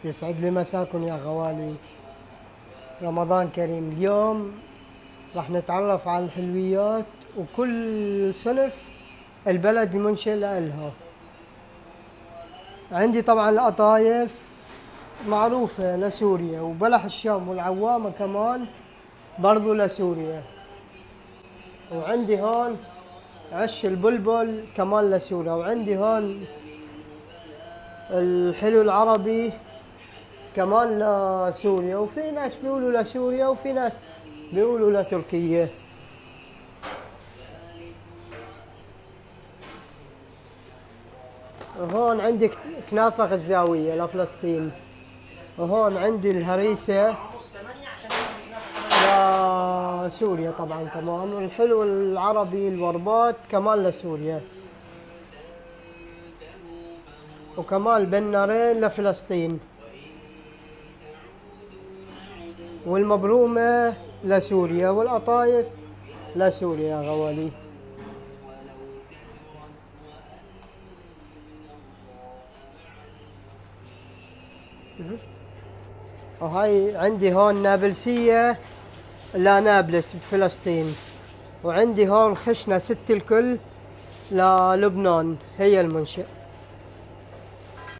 يسعد لي مساكم يا غوالي. رمضان كريم. اليوم راح نتعرف على الحلويات وكل صنف البلد المنشئ لها. عندي طبعا القطايف معروفة لسوريا، وبلح الشام والعوامة كمان برضو لسوريا. وعندي هون عش البلبل كمان لسوريا. وعندي هون الحلو العربي كمان لسوريا، وفي ناس بيقولوا لسوريا وفي ناس بيقولوا لتركيا. وهون عندي كنافة غزاوية لفلسطين. وهون عندي الهريسة لسوريا طبعا كمان. والحلو العربي الوربات كمان لسوريا. وكمان البنارين لفلسطين. والمبرومة لسوريا. والقطايف لسوريا يا غوالي. وهاي عندي هون نابلسية لنابلس بفلسطين. وعندي هون خشنة ست الكل للبنان، هي المنشأ.